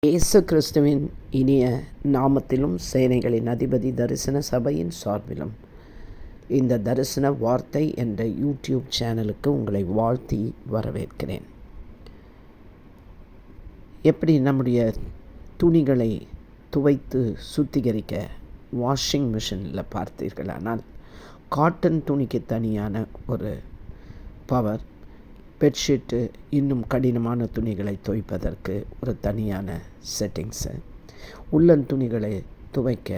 இயேசு கிறிஸ்துவின் இனிய நாமத்திலும் சேனைகளின் அதிபதி தரிசன சபையின் சார்பிலும் இந்த தரிசன வார்த்தை என்ற யூடியூப் சேனலுக்கு உங்களை வாழ்த்தி வரவேற்கிறேன். எப்படி நம்முடைய துணிகளை துவைத்து சுத்திகரிக்க வாஷிங் மிஷினில் பார்த்தீர்களானால் காட்டன் துணிக்கு தனியான ஒரு பவர், பெட்ஷீட்டு இன்னும் கடினமான துணிகளை துவைப்பதற்கு ஒரு தனியான செட்டிங்ஸு, உள்ளன் துணிகளை துவைக்க,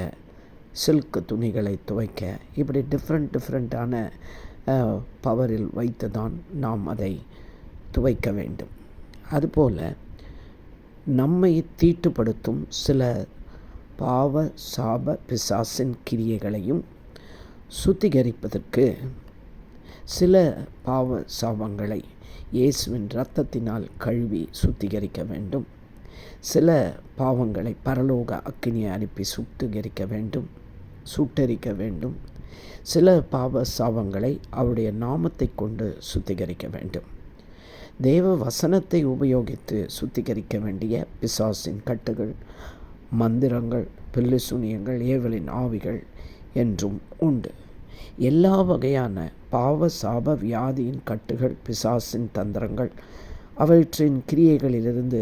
சில்க் துணிகளை துவைக்க, இப்படி டிஃப்ரெண்ட்டான பவரில் வைத்து தான் நாம் அதை துவைக்க வேண்டும். அதுபோல் நம்மை தீட்டுப்படுத்தும் சில பாவ சாப பிசாசின் கிரியைகளையும் சுத்திகரிப்பதற்கு சில பாவ சாபங்களை இயேசுவின் இரத்தத்தினால் கழுவி சுத்திகரிக்க வேண்டும். சில பாவங்களை பரலோக அக்கினியை அனுப்பி சுட்டரிக்க வேண்டும். சில பாவ சாபங்களை அவருடைய நாமத்தை கொண்டு சுத்திகரிக்க வேண்டும். தேவ வசனத்தை உபயோகித்து சுத்திகரிக்க வேண்டிய பிசாசின் கட்டுகள், மந்திரங்கள், பில்லிசூனியங்கள், ஏவலின் ஆவிகள் என்றும் உண்டு. எல்லா வகையான பாவ சாப வியாதியின் கட்டுகள், பிசாசின் தந்திரங்கள், அவற்றின் கிரியைகளிலிருந்து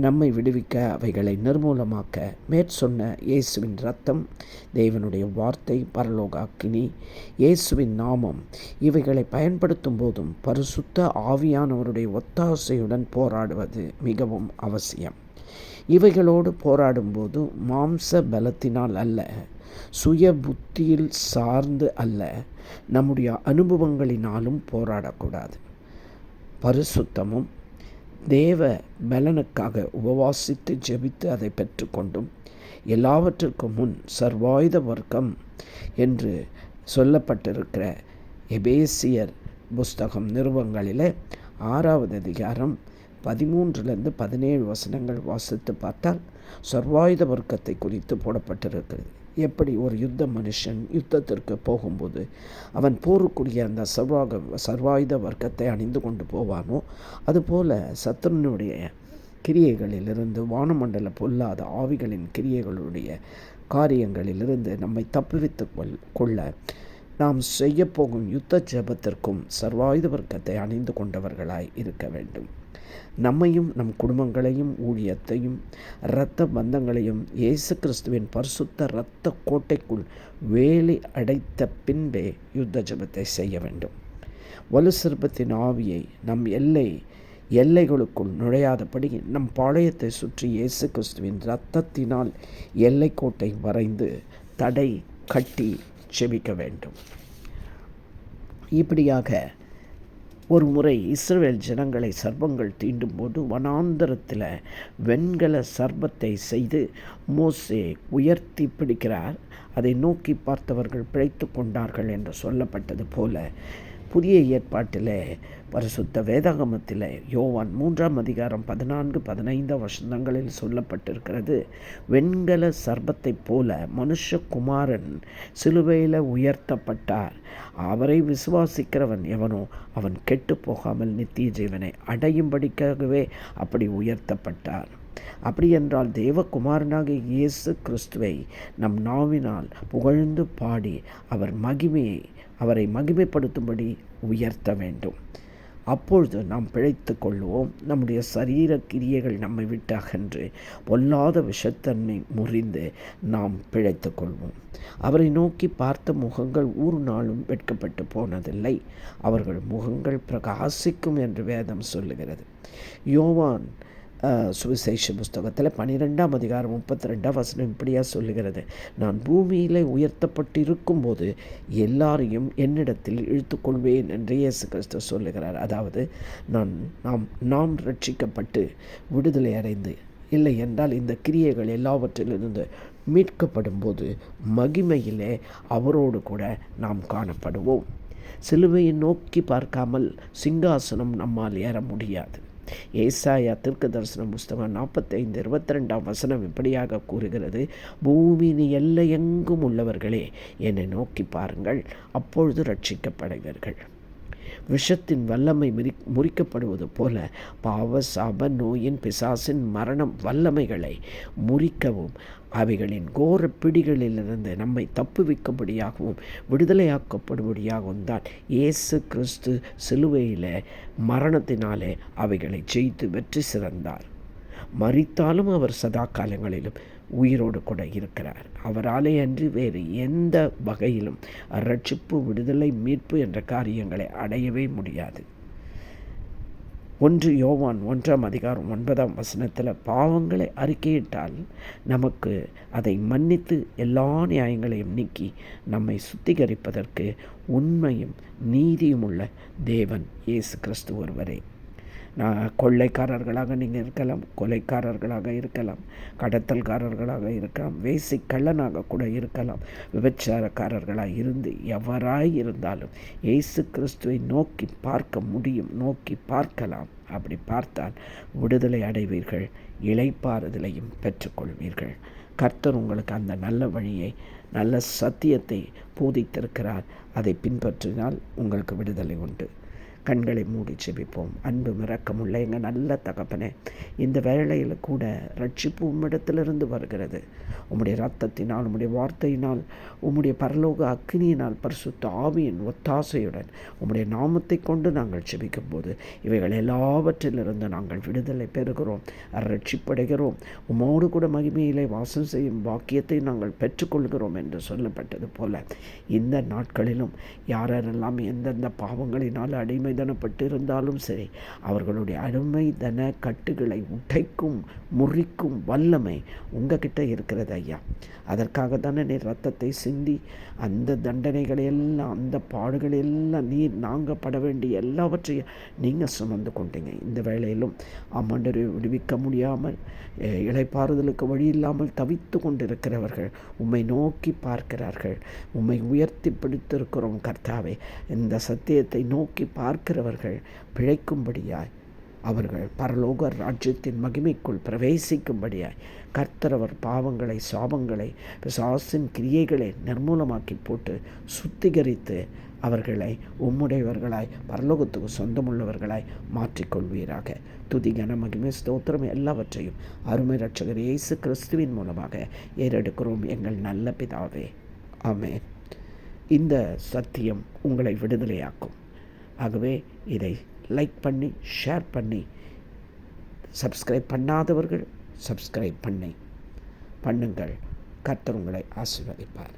நம்மை விடுவிக்க, அவைகளை நிர்மூலமாக்க மேற்சொன்ன இயேசுவின் இரத்தம், தேவனுடைய வார்த்தை, பரலோக அக்கினி, இயேசுவின் நாமம் இவைகளை பயன்படுத்தும் போதும் பரிசுத்த ஆவியானவருடைய ஒத்தாசையுடன் போராடுவது மிகவும் அவசியம். இவைகளோடு போராடும்போது மாம்ச பலத்தினால் அல்ல, சுய புத்தியில் சார்ந்து அல்ல, நம்முடைய அனுபவங்களினாலும் போராடக்கூடாது. பரிசுத்தமும் தேவ பலனுக்காக உபவாசித்து ஜெபித்து அதை பெற்றுக்கொண்டும், எல்லாவற்றிற்கும் முன் சர்வாயுத வர்க்கம் என்று சொல்லப்பட்டிருக்கிற எபேசியர் புஸ்தகம் நிருபங்களில் 6வது அதிகாரம் 13-17 வசனங்கள் வாசித்து பார்த்தால் சர்வாயுத வர்க்கத்தை குறித்து போடப்பட்டிருக்கிறது. எப்படி ஒரு யுத்த மனுஷன் யுத்தத்திற்கு போகும்போது அவன் போருக்குரிய அந்த சர்வாயுத வர்க்கத்தை அணிந்து கொண்டு போவானோ, அதுபோல் சத்துருனுடைய கிரியைகளிலிருந்து, வானமண்டல பொல்லாத ஆவிகளின் கிரியைகளுடைய காரியங்களிலிருந்து நம்மை தப்புவித்து கொள்ள நாம் செய்யப்போகும் யுத்த ஜெபத்திற்கும் சர்வாயுத வர்க்கத்தை அணிந்து கொண்டவர்களாய் இருக்க வேண்டும். நம்மையும் நம் குடும்பங்களையும் ஊழியத்தையும் இரத்த பந்தங்களையும் இயேசு கிறிஸ்துவின் பரிசுத்த இரத்த கோட்டைக்குள் வேலி அடைத்த பின்பே யுத்த ஜெபத்தை செய்ய வேண்டும். வலு சிற்பத்தின் ஆவியை நம் எல்லைகளுக்குள் நுழையாதபடி நம் பாளையத்தை சுற்றி இயேசு கிறிஸ்துவின் இரத்தத்தினால் எல்லைக்கோட்டை வரைந்து தடை கட்டி செபிக்க வேண்டும். இப்படியாக ஒரு முறை இஸ்ரவேல் ஜனங்களை சர்ப்பங்கள் தீண்டும் போது வனாந்தரத்தில் வெண்கல சர்ப்பத்தை செய்து மோசே உயர்த்தி பிடிக்கிறார். அதை நோக்கி பார்த்தவர்கள் பிழைத்து கொண்டார்கள் என்று சொல்லப்பட்டது போல புதிய ஏற்பாட்டில் பரிசுத்த வேதாகமத்தில் யோவான் 3ஆம் அதிகாரம் 14-15 வசனங்களில் சொல்லப்பட்டிருக்கிறது. வெண்கல சர்ப்பத்தை போல மனுஷகுமாரன் சிலுவையில் உயர்த்தப்பட்டார். அவரை விசுவாசிக்கிறவன் எவனோ அவன் கெட்டு போகாமல் நித்திய ஜீவனை அடையும்படிக்காகவே அப்படி உயர்த்தப்பட்டார். அப்படி என்றால் தேவகுமாரனாக இயேசு கிறிஸ்துவை நம் நாவினால் புகழ்ந்து பாடி அவரை மகிமைப்படுத்தும்படி உயர்த்த வேண்டும். அப்பொழுது நாம் பிழைத்து கொள்வோம். நம்முடைய சரீர கிரியைகள் நம்மை விட்டு அகன்று பொல்லாத விஷத்தன்மை முறிந்து நாம் பிழைத்து கொள்வோம். அவரை நோக்கி பார்த்த முகங்கள் ஒரு நாளும் வெட்கப்பட்டு போனதில்லை. அவர்கள் முகங்கள் பிரகாசிக்கும் என்று வேதம் சொல்லுகிறது. யோவான் சுவிசேஷ புஸ்தகத்தில் 12ஆம் அதிகாரம் 32ஆம் வசனம் இப்படியா சொல்லுகிறது. நான் பூமியில் உயர்த்தப்பட்டு இருக்கும்போது எல்லாரையும் என்னிடத்தில் இழுத்துக்கொள்வேன் என்று இயேசு கிறிஸ்து சொல்லுகிறார். அதாவது நாம் ரட்சிக்கப்பட்டு விடுதலை அடைந்து, இல்லை என்றால் இந்த கிரியைகள் எல்லாவற்றிலிருந்து மீட்கப்படும் போது மகிமையிலே அவரோடு கூட நாம் காணப்படுவோம். சிலுவையை நோக்கி பார்க்காமல் சிங்காசனம் நம்மால் ஏற முடியாது. ஏசாயா தீர்க்கதரிசன புஸ்தகம் 45:22 வசனம் இப்படியாக கூறுகிறது. பூமியின் எல்லையெங்கும் உள்ளவர்களே என்னை நோக்கி பாருங்கள், அப்பொழுது ரட்சிக்கப்படுவீர்கள். விஷத்தின் வல்லமை முறிக்கப்படுவது போல பாவ சாப நோயின் பிசாசின் மரணம் வல்லமைகளை முறிக்கவும் அவைகளின் கோர பிடிகளிலிருந்து நம்மை தப்புவிக்கும்படியாகவும் விடுதலையாக்கப்படும்படியாகவும் தான் இயேசு கிறிஸ்து சிலுவையில் மரணத்தினாலே அவைகளை ஜெயித்து வெற்றி சிறந்தார். மரித்தாலும் அவர் சதா காலங்களிலும் உயிரோடு கூட இருக்கிறார். அவராலே அன்றி வேறு எந்த வகையிலும் ரட்சிப்பு, விடுதலை, மீட்பு என்ற காரியங்களை அடையவே முடியாது. 1 யோவான் 1:9 பாவங்களை அறிக்கையிட்டால் நமக்கு அதை மன்னித்து எல்லா நியாயங்களையும் நீக்கி நம்மை சுத்திகரிப்பதற்கு உண்மையும் நீதியும் உள்ள தேவன் இயேசு கிறிஸ்து ஒருவரே. கொள்ளைக்காரர்களாக நீங்கள் இருக்கலாம், கொலைக்காரர்களாக இருக்கலாம், கடத்தல்காரர்களாக இருக்கலாம், வேசி கள்ளனாக கூட இருக்கலாம், விபச்சாரக்காரர்களாக இருந்து எவராய் இருந்தாலும் இயேசு கிறிஸ்துவை நோக்கி பார்க்க முடியும், நோக்கி பார்க்கலாம். அப்படி பார்த்தால் விடுதலை அடைவீர்கள், இளைப்பாறுதலையும் பெற்றுக்கொள்வீர்கள். கர்த்தர் உங்களுக்கு அந்த நல்ல வழியை, நல்ல சத்தியத்தை போதித்திருக்கிறார். அதை பின்பற்றினால் உங்களுக்கு விடுதலை உண்டு. கண்களை மூடி செபிப்போம். அன்பு இரக்கமுள்ள எங்கள் நல்ல தகப்பனே, இந்த வேளையில் கூட ரட்சிப்பு உம்மிடத்திலிருந்து வருகிறது. உம்முடைய இரத்தத்தினால், உம்முடைய வார்த்தையினால், உம்முடைய பரலோக அக்கினியினால், பரிசுத்த ஆவியின் ஒத்தாசையுடன் உம்முடைய நாமத்தை கொண்டு நாங்கள் செபிக்கும் போது இவைகள் எல்லாவற்றிலிருந்து நாங்கள் விடுதலை பெறுகிறோம், ரட்சிப்படைகிறோம். உம்மோடு கூட மகிமையிலே வாசம் செய்யும் பாக்கியத்தை நாங்கள் பெற்றுக்கொள்கிறோம் என்று சொல்லப்பட்டது போல இந்த நாட்களிலும் யாரெல்லாம் எந்தெந்த பாவங்களினால் அடிமைதனப்பட்டு இருந்தாலும் சரி, அவர்களுடைய அடிமைதன கட்டுகளை உடைக்கும், முறிக்கும் வல்லமை உங்ககிட்ட இருக்கிறது ஐயா. அதற்காக தானே நீர் ரத்தத்தை சிந்தி அந்த தண்டனைகளை எல்லாம், அந்த பாடுகளை எல்லாம் நீர் நாங்கப்பட வேண்டிய எல்லாவற்றையும் நீங்கள் சுமந்து கொண்டீங்க. இந்த வேளையிலும் ஆமாண்டரை விடுவிக்க முடியாமல், இளைப்பாறுதலுக்கு வழி இல்லாமல் தவித்து கொண்டிருக்கிறவர்கள் உம்மை நோக்கி பார்க்கிறார்கள். உம்மை உயர்த்தி பிடித்திருக்கிறோம் கர்த்தாவே. இந்த சத்தியத்தை நோக்கி பார்க்கிறவர்கள் பிழைக்கும்படியாய், அவர்கள் பரலோக ராஜ்யத்தின் மகிமைக்குள் பிரவேசிக்கும்படியாய் கர்த்தர் அவர் பாவங்களை, சாபங்களை, பிசாசின் கிரியைகளை நிர்மூலமாக்கி போட்டு சுத்திகரித்து அவர்களை உம்முடையவர்களாய், பரலோகத்துக்கு சொந்தமுள்ளவர்களாய் மாற்றிக்கொள்வீராக. துதி, கன, மகிமை, ஸ்தோத்திரம் எல்லாவற்றையும் அருமை இரட்சகர் இயேசு கிறிஸ்துவின் மூலமாக ஏறெடுக்கிறோம் எங்கள் நல்ல பிதாவே. ஆமென். இந்த சத்தியம் உங்களை விடுதலையாக்கும். ஆகவே இதை லைக் பண்ணி, ஷேர் பண்ணி, சப்ஸ்கிரைப் பண்ணாதவர்கள் சப்ஸ்கிரைப் பண்ணுங்கள். கர்த்தர் உங்களை ஆசீர்வதிப்பார்.